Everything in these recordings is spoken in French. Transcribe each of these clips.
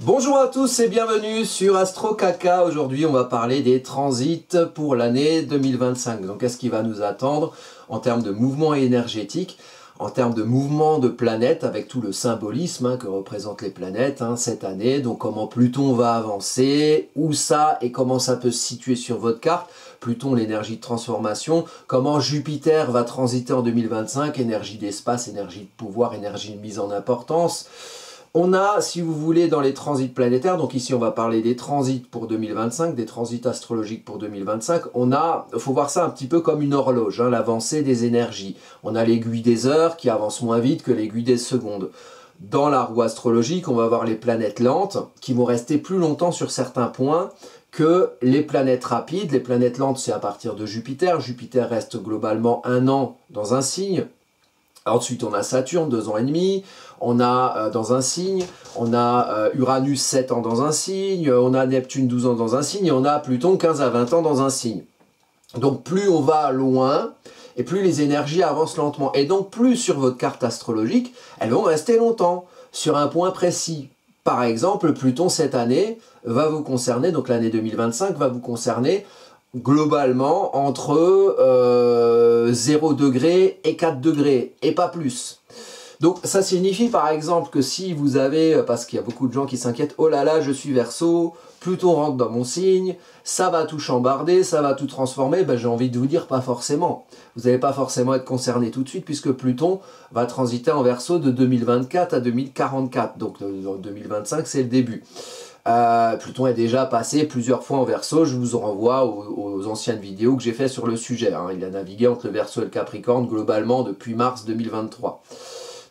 Bonjour à tous et bienvenue sur Astro Kaka. Aujourd'hui, on va parler des transits pour l'année 2025. Donc, qu'est-ce qui va nous attendre en termes de mouvement énergétique, en termes de mouvement de planètes, avec tout le symbolisme que représentent les planètes cette année. Donc, comment Pluton va avancer, où ça et comment ça peut se situer sur votre carte. Pluton, l'énergie de transformation. Comment Jupiter va transiter en 2025, énergie d'espace, énergie de pouvoir, énergie de mise en importance. On a, si vous voulez, dans les transits planétaires, donc ici on va parler des transits pour 2025, des transits astrologiques pour 2025, il faut voir ça un petit peu comme une horloge, l'avancée des énergies. On a l'aiguille des heures qui avance moins vite que l'aiguille des secondes. Dans la roue astrologique, on va avoir les planètes lentes qui vont rester plus longtemps sur certains points que les planètes rapides. Les planètes lentes, c'est à partir de Jupiter. Jupiter reste globalement 1 an dans un signe. Ensuite, on a Saturne, 2 ans et demi, on a dans un signe, on a Uranus, 7 ans dans un signe, on a Neptune, 12 ans dans un signe, et on a Pluton, 15 à 20 ans dans un signe. Donc, plus on va loin, et plus les énergies avancent lentement. Et donc, plus sur votre carte astrologique, elles vont rester longtemps, sur un point précis. Par exemple, Pluton, cette année, va vous concerner, donc l'année 2025 va vous concerner, globalement entre 0 degré et 4 degrés, et pas plus. Donc ça signifie par exemple que si vous avez, parce qu'il y a beaucoup de gens qui s'inquiètent, oh là là je suis Verseau, Pluton rentre dans mon signe, ça va tout chambarder, ça va tout transformer, j'ai envie de vous dire pas forcément. Vous n'allez pas forcément être concerné tout de suite puisque Pluton va transiter en Verseau de 2024 à 2044, donc 2025 c'est le début. Pluton est déjà passé plusieurs fois en Verseau, je vous renvoie aux anciennes vidéos que j'ai fait sur le sujet. Il a navigué entre le Verseau et le Capricorne globalement depuis mars 2023.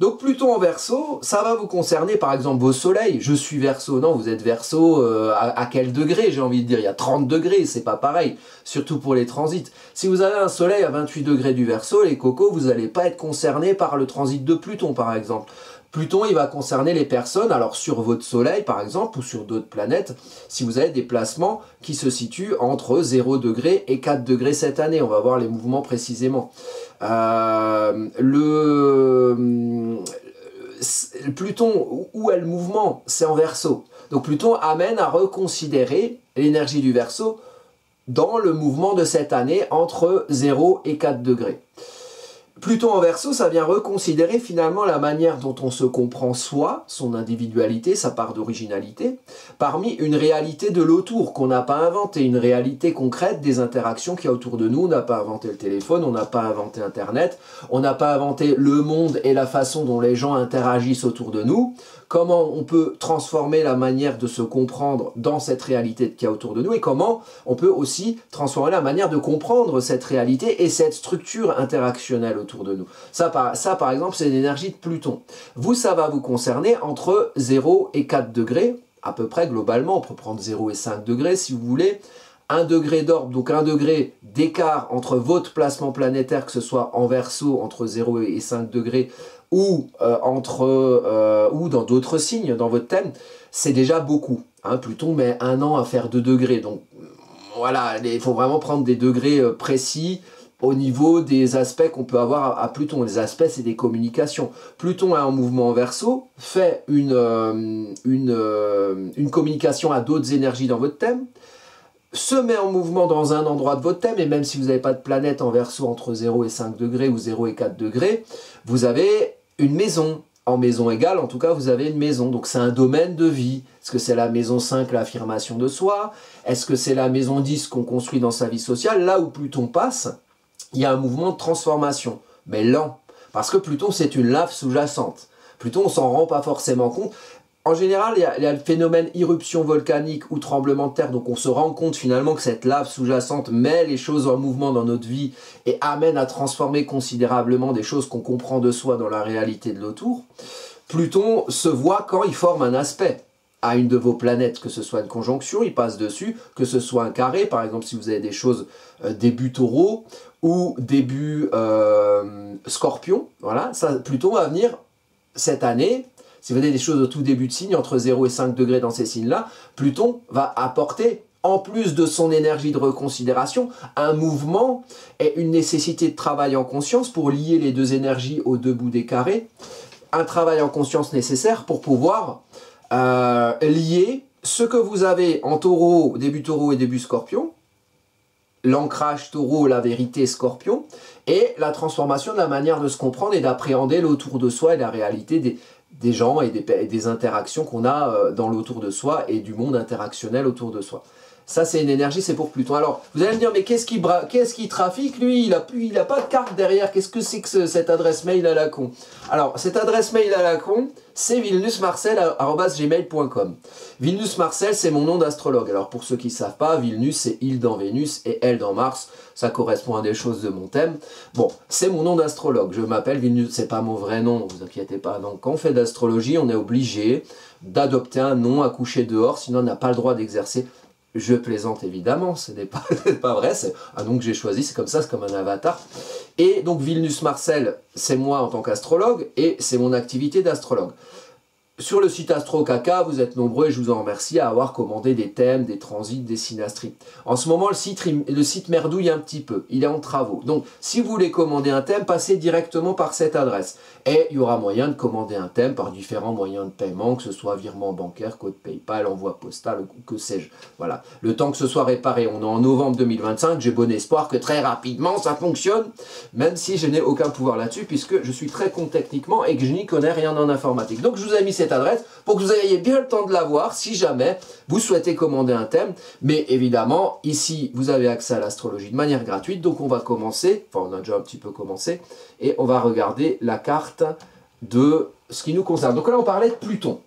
Donc Pluton en Verseau, ça va vous concerner par exemple vos soleils. Je suis Verseau, non, vous êtes Verseau à quel degré, j'ai envie de dire. Il y a 30 degrés, c'est pas pareil, surtout pour les transits. Si vous avez un soleil à 28 degrés du Verseau, les cocos, vous n'allez pas être concerné par le transit de Pluton par exemple. Pluton, il va concerner les personnes, alors sur votre soleil par exemple, ou sur d'autres planètes, si vous avez des placements qui se situent entre 0 degré et 4 degrés cette année. On va voir les mouvements précisément. Pluton, où est le mouvement? C'est en Verseau. Donc Pluton amène à reconsidérer l'énergie du Verseau dans le mouvement de cette année entre 0 et 4 degrés. Pluton en Verseau, ça vient reconsidérer finalement la manière dont on se comprend soi, son individualité, sa part d'originalité, parmi une réalité de l'autour qu'on n'a pas inventée, une réalité concrète des interactions qu'il y a autour de nous. On n'a pas inventé le téléphone, on n'a pas inventé Internet, on n'a pas inventé le monde et la façon dont les gens interagissent autour de nous. Comment on peut transformer la manière de se comprendre dans cette réalité qu'il y a autour de nous et comment on peut aussi transformer la manière de comprendre cette réalité et cette structure interactionnelle autour de nous. Ça par exemple, c'est l'énergie de Pluton. Vous, ça va vous concerner entre 0 et 4 degrés, à peu près globalement. On peut prendre 0 et 5 degrés si vous voulez. 1 degré d'orbe, donc 1 degré d'écart entre votre placement planétaire, que ce soit en Verseau, entre 0 et 5 degrés, ou dans d'autres signes, dans votre thème, c'est déjà beaucoup. Pluton met 1 an à faire 2 degrés, donc voilà, il faut vraiment prendre des degrés précis au niveau des aspects qu'on peut avoir à Pluton. Les aspects, c'est des communications. Pluton est en mouvement en Verseau, fait une communication à d'autres énergies dans votre thème, se met en mouvement dans un endroit de votre thème, et même si vous n'avez pas de planète en Verseau entre 0 et 5 degrés ou 0 et 4 degrés, vous avez une maison. En maison égale, en tout cas, vous avez une maison. Donc c'est un domaine de vie. Est-ce que c'est la maison 5, l'affirmation de soi? Est-ce que c'est la maison 10 qu'on construit dans sa vie sociale? Là où Pluton passe, il y a un mouvement de transformation, mais lent. Parce que Pluton, c'est une lave sous-jacente. Pluton, on s'en rend pas forcément compte. En général, il y a le phénomène éruption volcanique ou tremblement de terre, donc on se rend compte finalement que cette lave sous-jacente met les choses en mouvement dans notre vie et amène à transformer considérablement des choses qu'on comprend de soi dans la réalité de l'autour. Pluton se voit quand il forme un aspect à une de vos planètes, que ce soit une conjonction, il passe dessus, que ce soit un carré, par exemple si vous avez des choses début Taureau ou début Scorpion, voilà, Pluton va venir cette année. Si vous avez des choses au tout début de signe, entre 0 et 5 degrés dans ces signes-là, Pluton va apporter, en plus de son énergie de reconsidération, un mouvement et une nécessité de travail en conscience pour lier les deux énergies aux deux bouts des carrés. Un travail en conscience nécessaire pour pouvoir lier ce que vous avez en taureau et début scorpion, l'ancrage taureau, la vérité scorpion, et la transformation de la manière de se comprendre et d'appréhender l'autour de soi et la réalité des gens et des interactions qu'on a dans l'autour de soi et du monde interactionnel autour de soi. Ça, c'est une énergie, c'est pour Pluton. Alors, vous allez me dire, mais qu'est-ce qui trafique, lui? Il a pas de carte derrière. Qu'est-ce que c'est que cette adresse mail à la con? Alors, cette adresse mail à la con, c'est vilnusmarcel@gmail.com. Vilnus Marcel, c'est mon nom d'astrologue. Alors, pour ceux qui ne savent pas, Vilnus, c'est il dans Vénus et elle dans Mars. Ça correspond à des choses de mon thème. Bon, c'est mon nom d'astrologue. Je m'appelle Vilnus, c'est pas mon vrai nom, ne vous inquiétez pas. Donc, quand on fait d'astrologie, on est obligé d'adopter un nom à coucher dehors, sinon on n'a pas le droit d'exercer. Je plaisante évidemment, ce n'est pas, pas vrai, c'est un nom que j'ai choisi, c'est comme ça, c'est comme un avatar. Et donc Vilnus Marcel, c'est moi en tant qu'astrologue, et c'est mon activité d'astrologue. Sur le site Astro Caca, vous êtes nombreux et je vous en remercie à avoir commandé des thèmes, des transits, des synastries. En ce moment, le site merdouille un petit peu, il est en travaux. Donc, si vous voulez commander un thème, passez directement par cette adresse. Et il y aura moyen de commander un thème par différents moyens de paiement, que ce soit virement bancaire, code PayPal, envoi postal, que sais-je. Voilà. Le temps que ce soit réparé, on est en novembre 2025, j'ai bon espoir que très rapidement ça fonctionne, même si je n'ai aucun pouvoir là-dessus, puisque je suis très con techniquement et que je n'y connais rien en informatique. Donc, je vous ai mis cette adresse pour que vous ayez bien le temps de la voir si jamais vous souhaitez commander un thème. Mais évidemment, ici, vous avez accès à l'astrologie de manière gratuite. Donc, on va commencer, enfin, on a déjà un petit peu commencé, et on va regarder la carte de ce qui nous concerne. Donc là, on parlait de Pluton.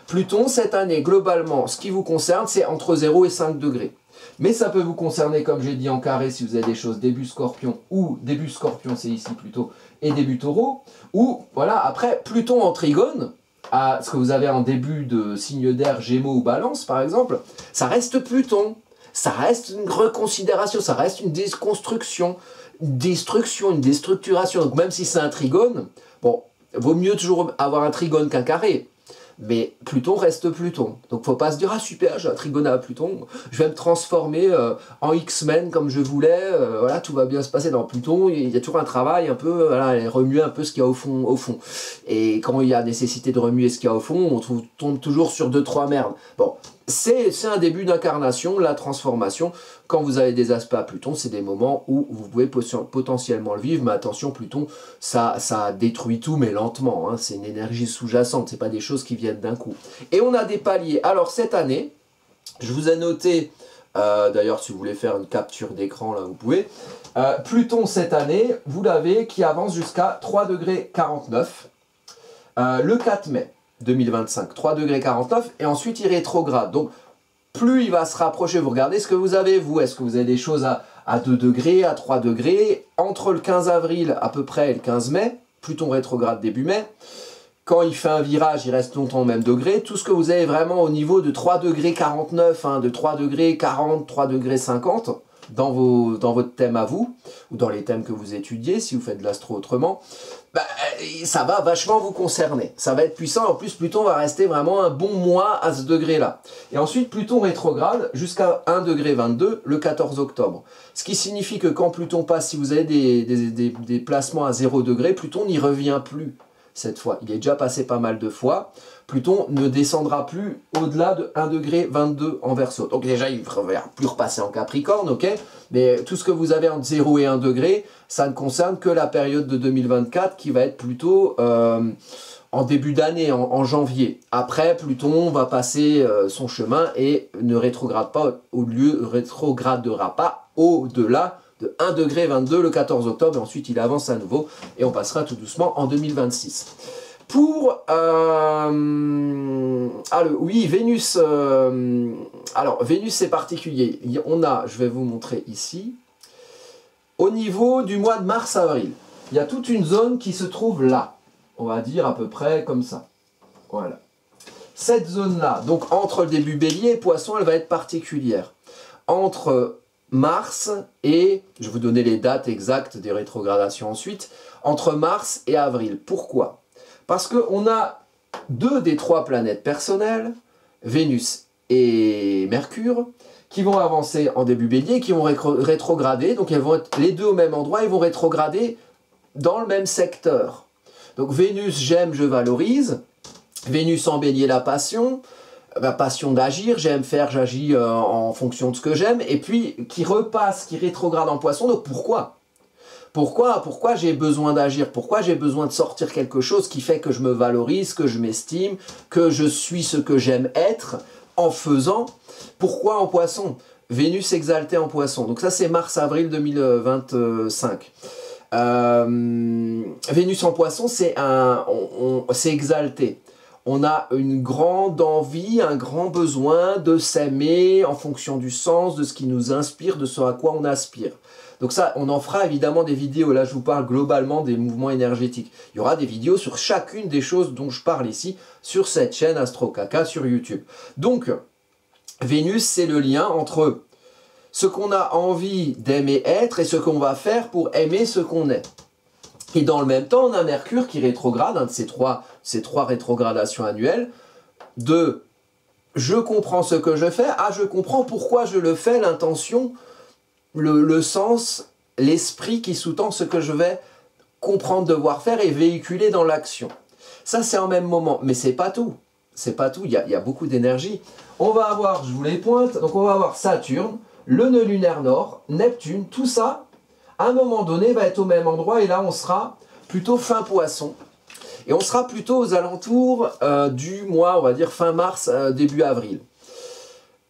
Pluton, cette année, globalement, ce qui vous concerne, c'est entre 0 et 5 degrés. Mais ça peut vous concerner, comme j'ai dit, en carré, si vous avez des choses début scorpion, ou début scorpion, c'est ici plutôt, et début taureau, ou, voilà, après, Pluton en trigone, à ce que vous avez en début de signe d'air, Gémeaux ou Balance, par exemple, ça reste Pluton. Ça reste une reconsidération, ça reste une déconstruction, une destruction, une déstructuration. Donc même si c'est un trigone, bon, vaut mieux toujours avoir un trigone qu'un carré. Mais Pluton reste Pluton. Donc faut pas se dire, ah super, j'ai un trigone à Pluton, je vais me transformer en X-Men comme je voulais, voilà, tout va bien se passer dans Pluton, il y a toujours un travail un peu, voilà, remuer un peu ce qu'il y a au fond. Et quand il y a nécessité de remuer ce qu'il y a au fond, on tombe toujours sur 2-3 merdes. Bon, c'est un début d'incarnation, la transformation. Quand vous avez des aspects à Pluton, c'est des moments où vous pouvez potentiellement le vivre, mais attention, Pluton, ça détruit tout, mais lentement, hein. C'est une énergie sous-jacente, c'est pas des choses qui viennent d'un coup. Et on a des paliers. Alors cette année, je vous ai noté, d'ailleurs si vous voulez faire une capture d'écran, là vous pouvez, Pluton cette année, vous l'avez, qui avance jusqu'à 3,49 degrés le 4 mai 2025, 3,49 degrés, et ensuite il rétrograde. Donc plus il va se rapprocher, vous regardez ce que vous avez, vous, est-ce que vous avez des choses à 2 degrés, à 3 degrés, entre le 15 avril à peu près et le 15 mai, Pluton rétrograde début mai, quand il fait un virage, il reste longtemps au même degré, tout ce que vous avez vraiment au niveau de 3,49 degrés, hein, de 3,40 degrés, 3,50 degrés, dans votre thème à vous, ou dans les thèmes que vous étudiez, si vous faites de l'astro autrement, bah, ça va vachement vous concerner. Ça va être puissant. En plus, Pluton va rester vraiment un bon mois à ce degré-là. Et ensuite, Pluton rétrograde jusqu'à 1,22 degré le 14 octobre. Ce qui signifie que quand Pluton passe, si vous avez des placements à 0 degré, Pluton n'y revient plus cette fois. Il est déjà passé pas mal de fois. Pluton ne descendra plus au-delà de 1,22 degré en Verseau. Donc déjà, il ne va plus repasser en Capricorne, ok? Mais tout ce que vous avez entre 0 et 1 degré, ça ne concerne que la période de 2024 qui va être plutôt en début d'année, en janvier. Après, Pluton va passer son chemin et ne rétrogradera pas au-delà de 1,22 degré le 14 octobre. Et ensuite, il avance à nouveau et on passera tout doucement en 2026. Pour, oui, Vénus, alors Vénus c'est particulier, on a, je vais vous montrer ici, au niveau du mois de mars-avril, il y a toute une zone qui se trouve là, on va dire à peu près comme ça, voilà. Cette zone-là, donc entre le début bélier et poisson, elle va être particulière. Entre mars et, je vais vous donner les dates exactes des rétrogradations ensuite, entre mars et avril, pourquoi ? Parce qu'on a 2 des 3 planètes personnelles, Vénus et Mercure, qui vont avancer en début bélier, qui vont rétrograder, donc elles vont être les deux au même endroit, ils vont rétrograder dans le même secteur. Donc Vénus, j'aime, je valorise, Vénus en bélier, la passion d'agir, j'aime faire, j'agis en fonction de ce que j'aime, et puis qui repasse, qui rétrograde en poisson. Donc pourquoi j'ai besoin d'agir? Pourquoi j'ai besoin de sortir quelque chose qui fait que je me valorise, que je m'estime, que je suis ce que j'aime être en faisant? Pourquoi en poisson? Vénus exaltée en poisson. Donc ça c'est mars-avril 2025. Vénus en poisson, c'est exalté. On a une grande envie, un grand besoin de s'aimer en fonction du sens, de ce qui nous inspire, de ce à quoi on aspire. Donc ça, on en fera évidemment des vidéos. Là, je vous parle globalement des mouvements énergétiques. Il y aura des vidéos sur chacune des choses dont je parle ici, sur cette chaîne AstroCaca sur YouTube. Donc, Vénus, c'est le lien entre ce qu'on a envie d'aimer être et ce qu'on va faire pour aimer ce qu'on est. Et dans le même temps, on a Mercure qui rétrograde, un de ces trois rétrogradations annuelles, de je comprends ce que je fais, je comprends pourquoi je le fais, l'intention, le sens, l'esprit qui sous-tend ce que je vais comprendre, devoir faire et véhiculer dans l'action. Ça, c'est en même moment, mais c'est pas tout. C'est pas tout, il y a beaucoup d'énergie. On va avoir, je vous les pointe, donc on va avoir Saturne, le nœud lunaire nord, Neptune, tout ça, à un moment donné, va être au même endroit, et là, on sera plutôt fin poisson. Et on sera plutôt aux alentours du mois, on va dire fin mars, début avril.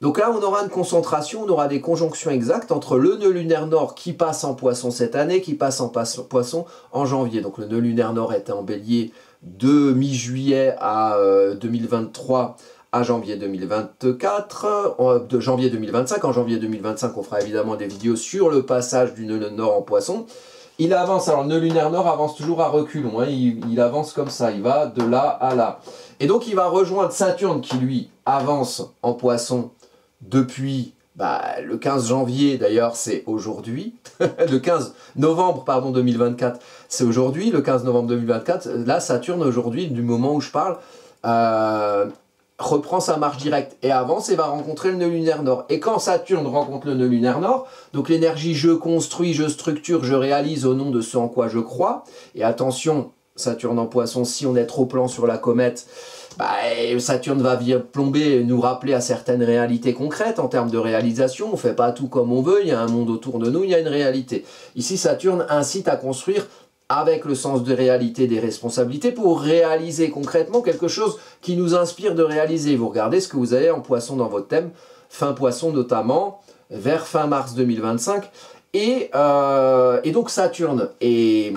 Donc là, on aura une concentration, on aura des conjonctions exactes entre le nœud lunaire nord qui passe en poisson cette année, qui passe en poisson en janvier. Donc le nœud lunaire nord était en bélier de mi-juillet à 2023 à janvier 2024, de janvier 2025. En janvier 2025, on fera évidemment des vidéos sur le passage du nœud nord en poisson. Il avance, alors le nœud lunaire nord avance toujours à reculons, hein, il avance comme ça, il va de là à là. Et donc il va rejoindre Saturne qui lui avance en poisson depuis le 15 janvier, d'ailleurs c'est aujourd'hui, le 15 novembre pardon, 2024, c'est aujourd'hui, le 15 novembre 2024, là Saturne aujourd'hui, du moment où je parle, reprend sa marche directe et avance et va rencontrer le nœud lunaire nord. Et quand Saturne rencontre le nœud lunaire nord, donc l'énergie je construis, je structure, je réalise au nom de ce en quoi je crois, et attention, Saturne en poisson, si on est trop plan sur la comète, Saturne va plomber, nous rappeler à certaines réalités concrètes en termes de réalisation. On ne fait pas tout comme on veut, il y a un monde autour de nous, il y a une réalité. Ici, Saturne incite à construire avec le sens de réalité des responsabilités pour réaliser concrètement quelque chose qui nous inspire de réaliser. Vous regardez ce que vous avez en poisson dans votre thème, fin poisson notamment, vers fin mars 2025. Et donc Saturne et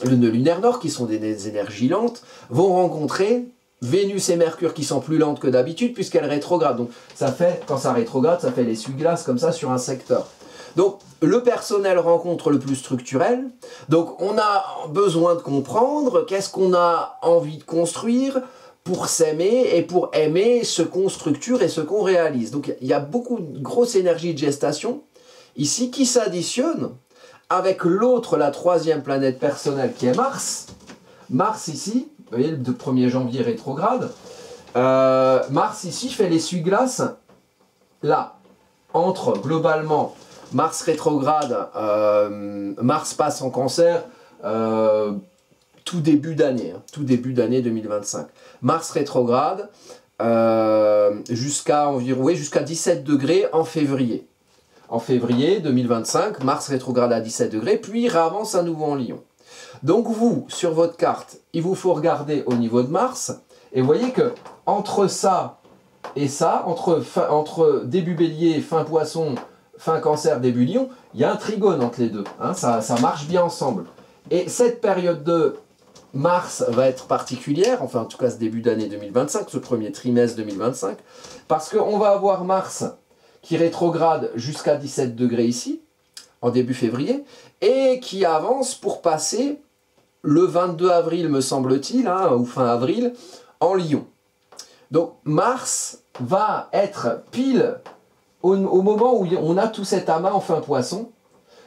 le nœud lunaire nord, qui sont des énergies lentes, vont rencontrer Vénus et Mercure qui sont plus lentes que d'habitude puisqu'elles rétrogradent. Donc ça fait, quand ça rétrograde, ça fait l'essuie-glace comme ça sur un secteur. Donc le personnel rencontre le plus structurel. Donc on a besoin de comprendre qu'est-ce qu'on a envie de construire pour s'aimer et pour aimer ce qu'on structure et ce qu'on réalise. Donc il y a beaucoup de grosses énergies de gestation ici qui s'additionnent avec l'autre, la troisième planète personnelle qui est Mars. Mars ici, vous voyez, le 1er janvier rétrograde. Mars ici fait l'essuie-glace là, entre globalement Mars rétrograde, Mars passe en Cancer tout début d'année, tout début d'année 2025. Mars rétrograde jusqu'à environ, jusqu'à 17 degrés en février. En février 2025, Mars rétrograde à 17 degrés, puis avance à nouveau en Lion. Donc vous, sur votre carte, il vous faut regarder au niveau de Mars, et vous voyez que entre ça et ça, entre début Bélier, fin Poisson, fin Cancer, début Lion, il y a un trigone entre les deux, hein, ça marche bien ensemble. Et cette période de Mars va être particulière, enfin en tout cas ce début d'année 2025, ce premier trimestre 2025, parce qu'on va avoir Mars qui rétrograde jusqu'à 17 degrés ici, en début février, et qui avance pour passer le 22 avril, me semble-t-il, hein, ou fin avril, en Lion. Donc Mars va être pile au moment où on a tout cet amas en fin Poisson,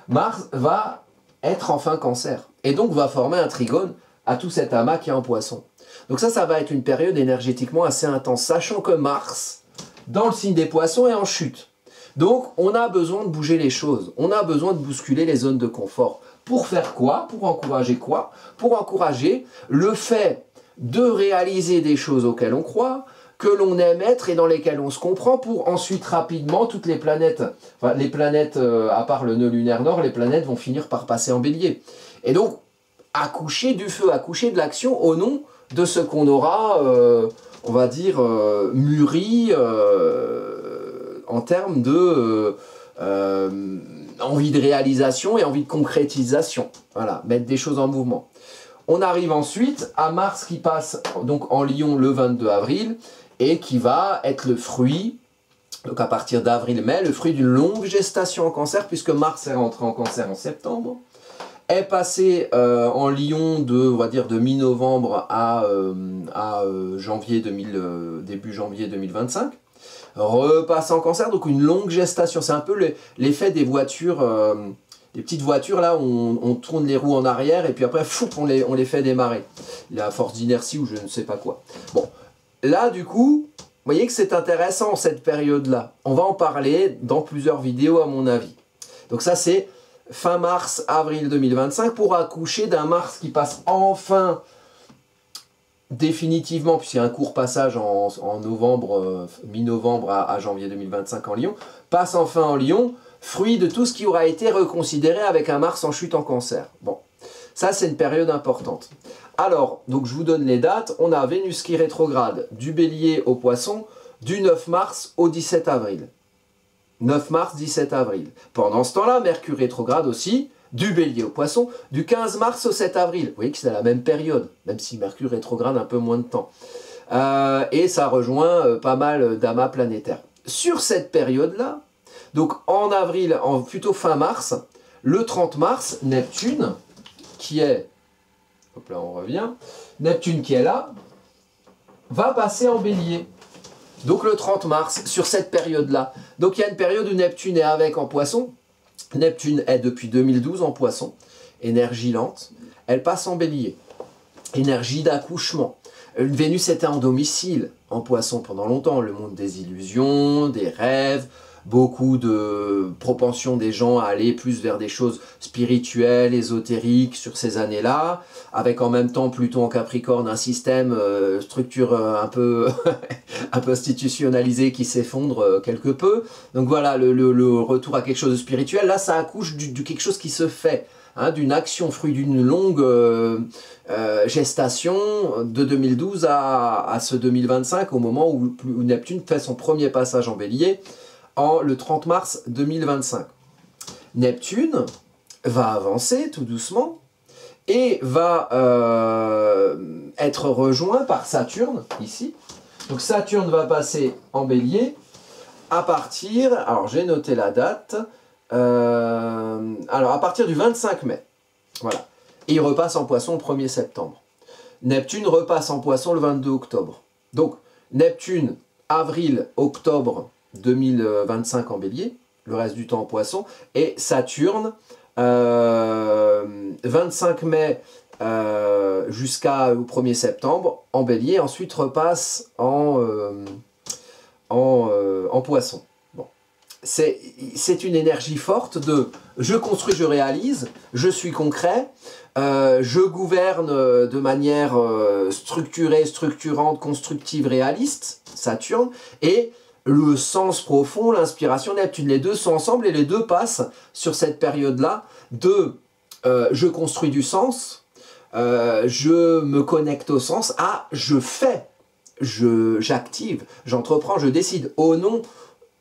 Mars va être en fin Cancer, et donc va former un trigone à tout cet amas qui est en Poisson. Donc ça va être une période énergétiquement assez intense, sachant que Mars, dans le signe des Poissons, est en chute. Donc on a besoin de bouger les choses, on a besoin de bousculer les zones de confort. Pour faire quoi? Pour encourager quoi? Pour encourager le fait de réaliser des choses auxquelles on croit, que l'on aime être et dans lesquelles on se comprend, pour ensuite rapidement, toutes les planètes, enfin les planètes à part le nœud lunaire nord, les planètes vont finir par passer en bélier. Et donc, accoucher du feu, accoucher de l'action au nom de ce qu'on aura, on va dire, mûri en termes de envie de réalisation et envie de concrétisation. Voilà, mettre des choses en mouvement. On arrive ensuite à Mars qui passe donc en Lion le 22 avril et qui va être le fruit, donc à partir d'avril-mai, le fruit d'une longue gestation en Cancer, puisque Mars est rentré en Cancer en septembre, est passé en Lion de, on va dire, de mi-novembre à janvier début janvier 2025, repasse en Cancer, donc une longue gestation. C'est un peu l'effet des voitures, les petites voitures là, où on tourne les roues en arrière et puis après, fou, on les fait démarrer. Il y a force d'inertie ou je ne sais pas quoi. Bon, là du coup, vous voyez que c'est intéressant cette période-là. On va en parler dans plusieurs vidéos à mon avis. Donc ça c'est fin mars, avril 2025, pour accoucher d'un Mars qui passe enfin définitivement, puisqu'il y a un court passage en novembre, mi-novembre à janvier 2025 en Lion, passe enfin en Lion, fruit de tout ce qui aura été reconsidéré avec un Mars en chute en Cancer. Bon, ça c'est une période importante. Alors, donc je vous donne les dates, on a Vénus qui rétrograde du Bélier au Poisson du 9 mars au 17 avril. 9 mars, 17 avril. Pendant ce temps-là, Mercure rétrograde aussi, du Bélier au Poisson, du 15 mars au 7 avril. Vous voyez que c'est la même période, même si Mercure rétrograde un peu moins de temps. Et ça rejoint pas mal d'amas planétaires. Sur cette période-là, donc en avril, plutôt fin mars, le 30 mars, Neptune, qui est, hop là on revient, Neptune qui est là, va passer en Bélier. Donc le 30 mars, sur cette période-là. Donc il y a une période où Neptune est avec en Poisson. Neptune est depuis 2012 en Poisson. Énergie lente. Elle passe en Bélier. Énergie d'accouchement. Vénus était en domicile en Poisson pendant longtemps. Le monde des illusions, des rêves, beaucoup de propension des gens à aller plus vers des choses spirituelles, ésotériques sur ces années-là, avec en même temps Pluton en Capricorne, un système, structure un peu institutionnalisé qui s'effondre quelque peu. Donc voilà, le retour à quelque chose de spirituel, là ça accouche de quelque chose qui se fait, hein, d'une action, fruit d'une longue gestation de 2012 à ce 2025, au moment où Neptune fait son premier passage en Bélier, le 30 mars 2025. Neptune va avancer tout doucement et va être rejoint par Saturne, ici. Donc Saturne va passer en Bélier à partir, alors j'ai noté la date, alors à partir du 25 mai. Voilà. Et il repasse en Poisson le 1er septembre. Neptune repasse en Poisson le 22 octobre. Donc Neptune, avril, octobre 2025 en Bélier, le reste du temps en Poisson, et Saturne, 25 mai jusqu'au 1er septembre en Bélier, ensuite repasse en Poisson. Bon. C'est une énergie forte de « je construis, je réalise, je suis concret », je gouverne de manière structurée, structurante, constructive, réaliste, Saturne, et le sens profond, l'inspiration, Neptune. Les deux sont ensemble et les deux passent sur cette période-là de je construis du sens, je me connecte au sens, à je fais, j'active, j'entreprends, je décide au nom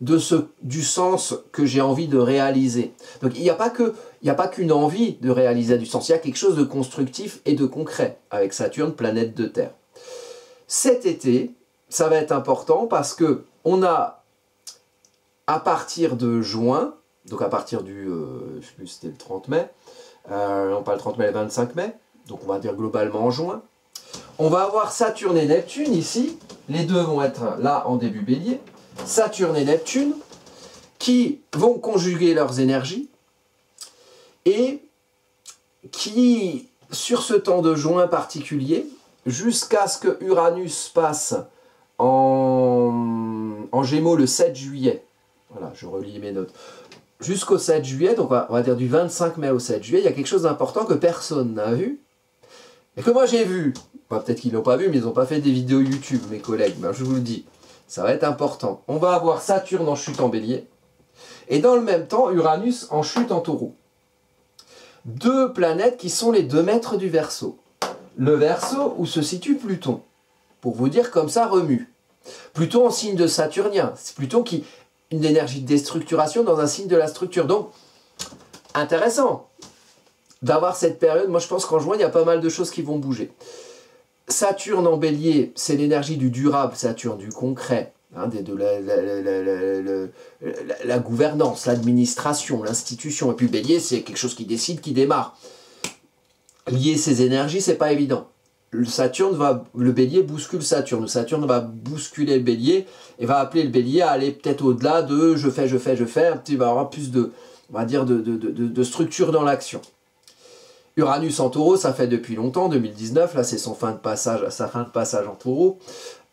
du sens que j'ai envie de réaliser. Donc il n'y a pas qu'une envie de réaliser du sens, il y a quelque chose de constructif et de concret avec Saturne, planète de Terre. Cet été, ça va être important parce que on a, à partir de juin, donc à partir du, je sais plus, c'était le 30 mai, non pas le 30 mai, le 25 mai, donc on va dire globalement en juin, on va avoir Saturne et Neptune ici, les deux vont être là en début Bélier, Saturne et Neptune, qui vont conjuguer leurs énergies, et qui, sur ce temps de juin particulier, jusqu'à ce que Uranus passe en Gémeaux le 7 juillet, voilà, je relis mes notes, jusqu'au 7 juillet, donc on va dire du 25 mai au 7 juillet, il y a quelque chose d'important que personne n'a vu, Et que moi j'ai vu, peut-être qu'ils l'ont pas vu, mais ils n'ont pas fait des vidéos YouTube, mes collègues, ben, je vous le dis, ça va être important. On va avoir Saturne en chute en Bélier, et dans le même temps, Uranus en chute en Taureau. Deux planètes qui sont les deux maîtres du Verseau. Le Verseau où se situe Pluton, pour vous dire comme ça remue. Pluton en signe de Saturnien, c'est Pluton qui une énergie de déstructuration dans un signe de la structure. Donc, intéressant d'avoir cette période. Moi, je pense qu'en juin, il y a pas mal de choses qui vont bouger. Saturne en Bélier, c'est l'énergie du durable, Saturne, du concret, hein, de la gouvernance, l'administration, l'institution. Et puis Bélier, c'est quelque chose qui décide, qui démarre. Lier ces énergies, c'est pas évident. Le Bélier bouscule Saturne. Saturne va bousculer le Bélier et va appeler le Bélier à aller peut-être au-delà de je fais, il va y avoir plus de, on va dire, de structure dans l'action. Uranus en Taureau, ça fait depuis longtemps, 2019, là c'est sa fin de passage en Taureau,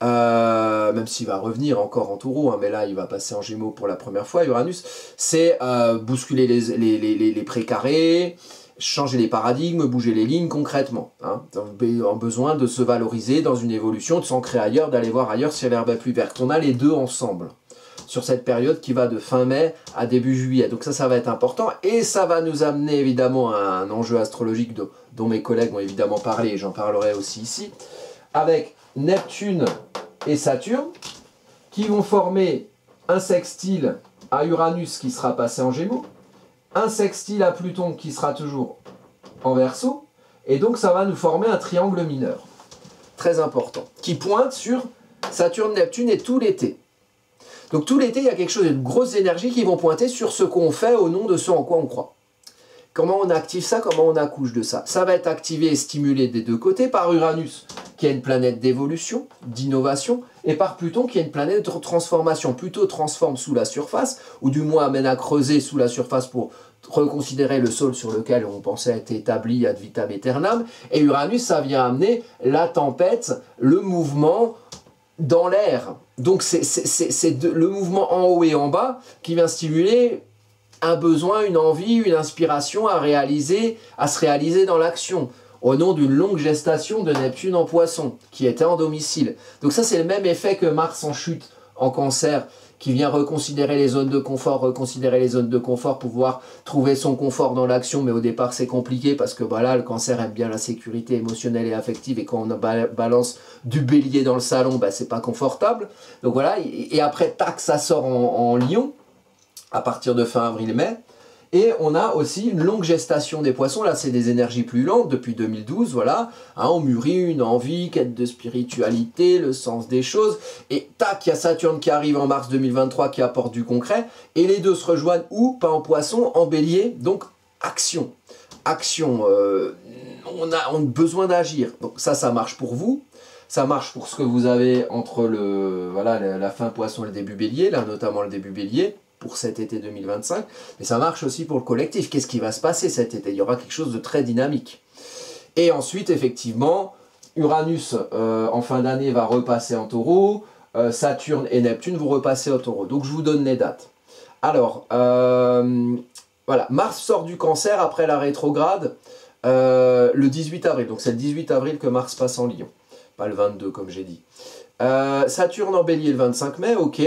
même s'il va revenir encore en Taureau, hein, mais là il va passer en Gémeaux pour la première fois, Uranus, c'est bousculer les précarés, changer les paradigmes, bouger les lignes concrètement, hein, en besoin de se valoriser dans une évolution, de s'ancrer ailleurs, d'aller voir ailleurs si l'herbe est plus verte. On a les deux ensemble sur cette période qui va de fin mai à début juillet. Donc ça va être important et ça va nous amener évidemment à un enjeu astrologique dont mes collègues ont évidemment parlé et j'en parlerai aussi ici, avec Neptune et Saturne qui vont former un sextile à Uranus qui sera passé en Gémeaux, un sextile à Pluton qui sera toujours en Verseau, et donc ça va nous former un triangle mineur, très important, qui pointe sur Saturne, Neptune et tout l'été. Donc tout l'été, il y a quelque chose de grosses énergies qui vont pointer sur ce qu'on fait au nom de ce en quoi on croit. Comment on active ça, comment on accouche de ça. Ça va être activé et stimulé des deux côtés par Uranus, qui est une planète d'évolution, d'innovation, et par Pluton, qui est une planète de transformation. Pluton transforme sous la surface, ou du moins amène à creuser sous la surface pour reconsidérer le sol sur lequel on pensait être établi ad vitam aeternam. Et Uranus, ça vient amener la tempête, le mouvement dans l'air. Donc c'est le mouvement en haut et en bas qui vient stimuler un besoin, une envie, une inspiration à se réaliser dans l'action, au nom d'une longue gestation de Neptune en Poisson, qui était en domicile. Donc ça, c'est le même effet que Mars en chute en Cancer, qui vient reconsidérer les zones de confort, pour pouvoir trouver son confort dans l'action, mais au départ, c'est compliqué, parce que voilà, le Cancer aime bien la sécurité émotionnelle et affective, et quand on balance du Bélier dans le salon, bah, c'est pas confortable. Donc voilà, et après, tac, ça sort en Lion, à partir de fin avril-mai. Et on a aussi une longue gestation des Poissons. Là, c'est des énergies plus lentes depuis 2012. Voilà, hein, on mûrit une envie, quête de spiritualité, le sens des choses. Et tac, il y a Saturne qui arrive en mars 2023 qui apporte du concret. Et les deux se rejoignent où? Pas en Poisson, en Bélier. Donc, action. Action. On a besoin d'agir. Donc ça marche pour vous. Ça marche pour ce que vous avez entre la fin Poisson et le début Bélier, là notamment le début Bélier, pour cet été 2025, mais ça marche aussi pour le collectif. Qu'est-ce qui va se passer cet été? Il y aura quelque chose de très dynamique. Et ensuite, effectivement, Uranus, en fin d'année, va repasser en Taureau, Saturne et Neptune vont repasser en Taureau. Donc, je vous donne les dates. Alors, voilà, Mars sort du Cancer après la rétrograde le 18 avril. Donc, c'est le 18 avril que Mars passe en Lion. Pas le 22, comme j'ai dit. Saturne en Bélier le 25 mai, ok.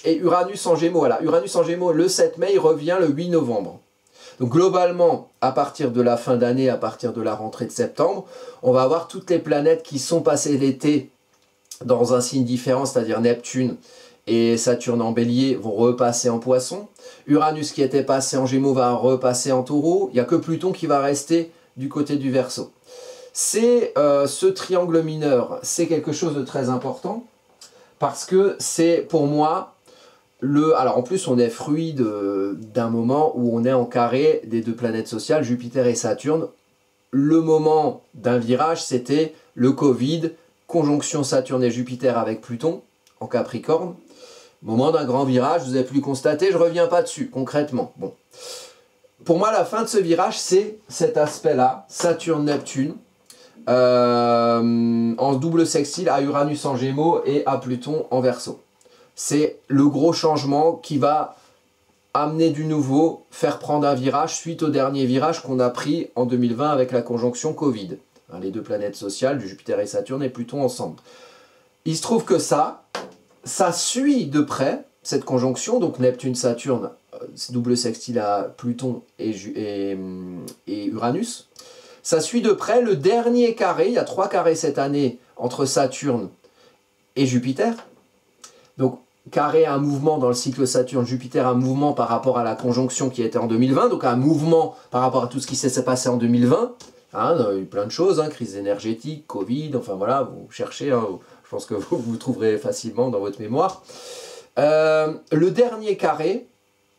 Et Uranus en Gémeaux, voilà. Uranus en Gémeaux le 7 mai, il revient le 8 novembre. Donc globalement, à partir de la fin d'année, à partir de la rentrée de septembre, on va avoir toutes les planètes qui sont passées l'été dans un signe différent, c'est-à-dire Neptune et Saturne en Bélier vont repasser en Poisson. Uranus qui était passé en Gémeaux va repasser en Taureau. Il n'y a que Pluton qui va rester du côté du Verseau. C'est ce triangle mineur, c'est quelque chose de très important parce que c'est pour moi alors en plus on est fruit d'un moment où on est en carré des deux planètes sociales, Jupiter et Saturne. Le moment d'un virage, c'était le Covid, conjonction Saturne et Jupiter avec Pluton en Capricorne. Moment d'un grand virage, vous avez pu le constater, je ne reviens pas dessus concrètement. Bon. Pour moi, la fin de ce virage, c'est cet aspect-là, Saturne-Neptune, en double sextile à Uranus en Gémeaux et à Pluton en Verseau. C'est le gros changement qui va amener du nouveau, faire prendre un virage suite au dernier virage qu'on a pris en 2020 avec la conjonction Covid. Les deux planètes sociales, Jupiter et Saturne et Pluton ensemble. Il se trouve que ça suit de près cette conjonction, donc Neptune-Saturne, double sextile à Pluton et Uranus. Ça suit de près le dernier carré, il y a 3 carrés cette année entre Saturne et Jupiter. Donc carré un mouvement dans le cycle Saturne-Jupiter, un mouvement par rapport à la conjonction qui était en 2020, donc un mouvement par rapport à tout ce qui s'est passé en 2020. Il y a eu plein de choses, crise énergétique, Covid, enfin voilà, vous cherchez, je pense que vous trouverez facilement dans votre mémoire. Le dernier carré,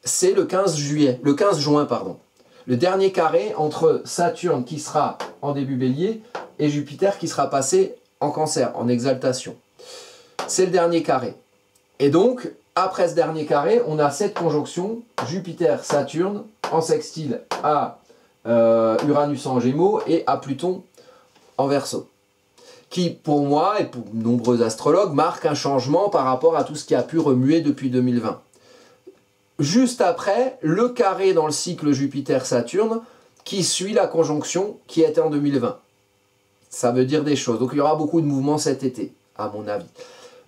c'est le 15 juin, pardon. Le dernier carré entre Saturne qui sera en début bélier et Jupiter qui sera passé en cancer, en exaltation. C'est le dernier carré. Et donc, après ce dernier carré, on a cette conjonction Jupiter-Saturne en sextile à Uranus en Gémeaux et à Pluton en Verseau. Qui, pour moi et pour de nombreux astrologues, marque un changement par rapport à tout ce qui a pu remuer depuis 2020. Juste après, le carré dans le cycle Jupiter-Saturne qui suit la conjonction qui était en 2020. Ça veut dire des choses. Donc il y aura beaucoup de mouvements cet été, à mon avis.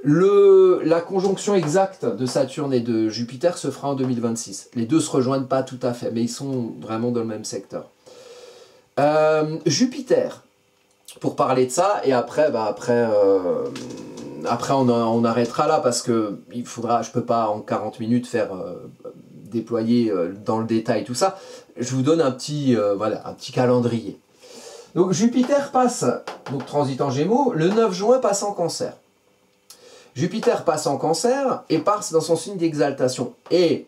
La conjonction exacte de Saturne et de Jupiter se fera en 2026. Les deux ne se rejoignent pas tout à fait, mais ils sont vraiment dans le même secteur. Jupiter, pour parler de ça, et après on arrêtera là parce que je ne peux pas en 40 minutes faire déployer dans le détail tout ça. Je vous donne un petit calendrier. Donc Jupiter passe, donc transit en Gémeaux, le 9 juin passe en Cancer. Jupiter passe en Cancer et passe dans son signe d'exaltation. Et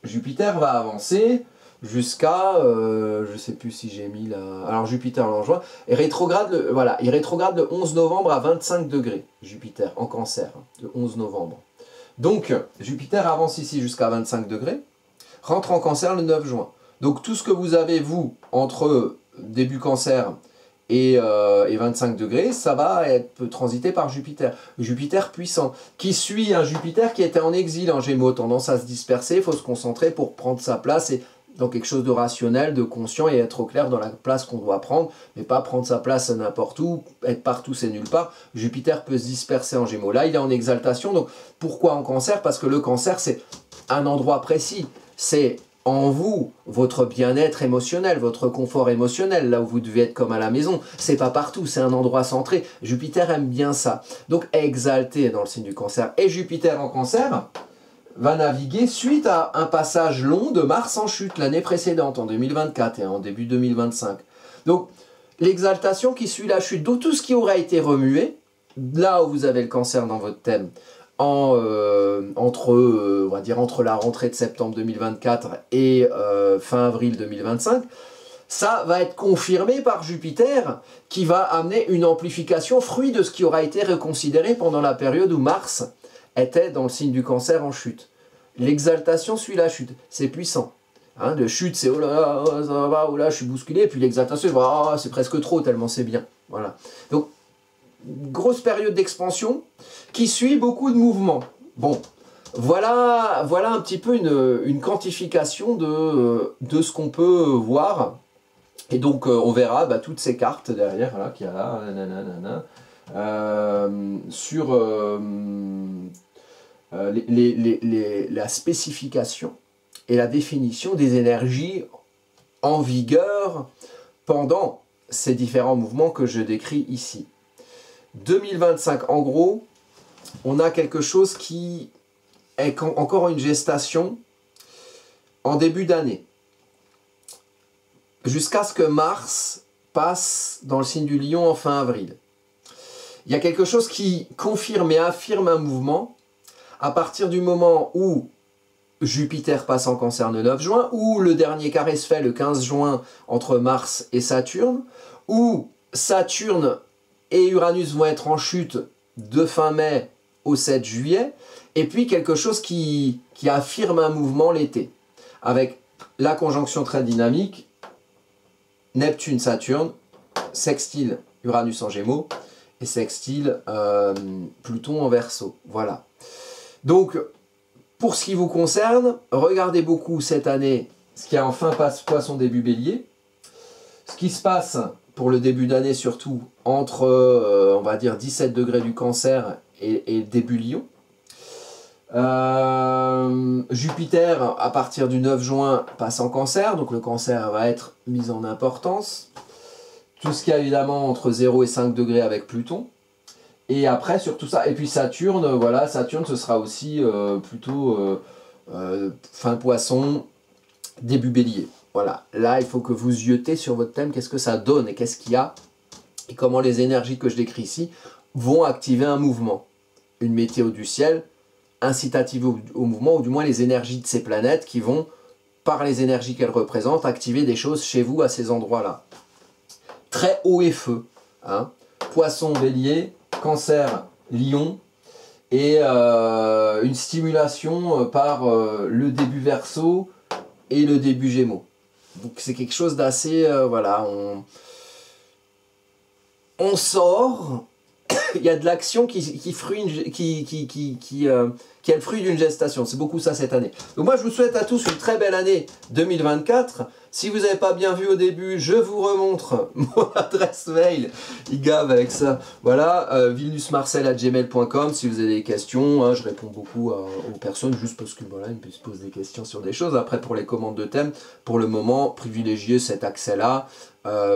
Jupiter va avancer jusqu'à, je ne sais plus si j'ai mis là... Alors Jupiter en juin, et rétrograde il rétrograde le 11 novembre à 25 degrés, Jupiter en Cancer, le 11 novembre. Donc Jupiter avance ici jusqu'à 25 degrés, rentre en Cancer le 9 juin. Donc tout ce que vous avez, vous, entre début Cancer et 25 degrés, ça va être transité par Jupiter. Jupiter puissant, qui suit un Jupiter qui était en exil en Gémeaux, tendance à se disperser, il faut se concentrer pour prendre sa place et dans quelque chose de rationnel, de conscient et être au clair dans la place qu'on doit prendre, mais pas prendre sa place n'importe où, être partout c'est nulle part. Jupiter peut se disperser en Gémeaux. Là il est en exaltation, donc pourquoi en Cancer? Parce que le Cancer c'est un endroit précis, c'est en vous, votre bien-être émotionnel, votre confort émotionnel, là où vous devez être comme à la maison. C'est pas partout, c'est un endroit centré. Jupiter aime bien ça. Donc exalté dans le signe du Cancer. Et Jupiter en Cancer va naviguer suite à un passage long de Mars en chute l'année précédente, en 2024 et en début 2025. Donc l'exaltation qui suit la chute, donc tout ce qui aura été remué, là où vous avez le Cancer dans votre thème, entre la rentrée de septembre 2024 et fin avril 2025, ça va être confirmé par Jupiter qui va amener une amplification fruit de ce qui aura été reconsidéré pendant la période où Mars était dans le signe du Cancer en chute. L'exaltation suit la chute, c'est puissant. De chute, c'est oh là là, ça va, oh là, je suis bousculé, et puis l'exaltation, oh, c'est presque trop, tellement c'est bien. Voilà. Donc, grosse période d'expansion qui suit beaucoup de mouvements. Bon, voilà un petit peu une quantification de ce qu'on peut voir. Et donc on verra toutes ces cartes derrière là, qu'il y a là, sur la spécification et la définition des énergies en vigueur pendant ces différents mouvements que je décris ici. 2025, en gros, on a quelque chose qui est encore une gestation en début d'année. Jusqu'à ce que Mars passe dans le signe du Lion en fin avril. Il y a quelque chose qui confirme et affirme un mouvement à partir du moment où Jupiter passe en Cancer le 9 juin, où le dernier carré se fait le 15 juin entre Mars et Saturne, où Saturne et Uranus vont être en chute de fin mai au 7 juillet, et puis quelque chose qui affirme un mouvement l'été, avec la conjonction très dynamique, Neptune-Saturne, sextile Uranus en Gémeaux, et sextile Pluton en Verseau. Voilà. Donc, Pour ce qui vous concerne, regardez beaucoup cette année ce qui a enfin Poisson début Bélier. Ce qui se passe pour le début d'année surtout entre, on va dire, 17 degrés du Cancer et début Lion. Jupiter, à partir du 9 juin, passe en Cancer, donc le Cancer va être mis en importance. Tout ce qu'il y a évidemment entre 0 et 5 degrés avec Pluton. Et après, sur tout ça, et puis Saturne, voilà, Saturne, ce sera aussi plutôt fin Poisson, début Bélier. Voilà, là, il faut que vous yeuxtez sur votre thème, qu'est-ce que ça donne et qu'est-ce qu'il y a, et comment les énergies que je décris ici vont activer un mouvement. Une météo du ciel incitative au mouvement, ou du moins les énergies de ces planètes qui vont, par les énergies qu'elles représentent, activer des choses chez vous à ces endroits-là. Très haut et feu. Hein. Poisson, Bélier, Cancer, Lion, et une stimulation par le début Verseau et le début Gémeaux. Donc c'est quelque chose d'assez... voilà, on sort... Il y a de l'action qui est le fruit d'une gestation. C'est beaucoup ça cette année. Donc moi je vous souhaite à tous une très belle année 2024. Si vous n'avez pas bien vu au début, je vous remontre mon adresse mail. Il gave avec ça. Voilà, vilnusmarcel@gmail.com. Si vous avez des questions, hein, je réponds beaucoup aux personnes juste parce que voilà, ils se posent des questions sur des choses. Après pour les commandes de thèmes, pour le moment, privilégiez cet accès-là.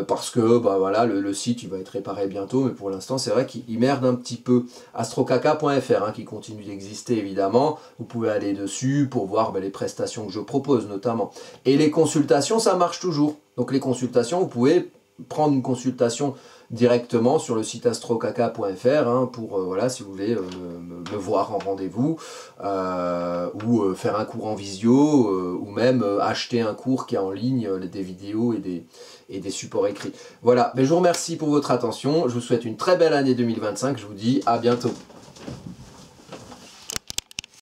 Parce que bah, voilà, le site il va être réparé bientôt, mais pour l'instant c'est vrai qu'il merde un petit peu. Astrocaca.fr hein, qui continue d'exister évidemment, vous pouvez aller dessus pour voir les prestations que je propose notamment. Et les consultations ça marche toujours, donc les consultations vous pouvez prendre une consultation directement sur le site astrocaca.fr hein, pour voilà, si vous voulez me voir en rendez-vous ou faire un cours en visio ou même acheter un cours qui est en ligne, des vidéos et des supports écrits. Voilà, mais je vous remercie pour votre attention, je vous souhaite une très belle année 2025, je vous dis à bientôt.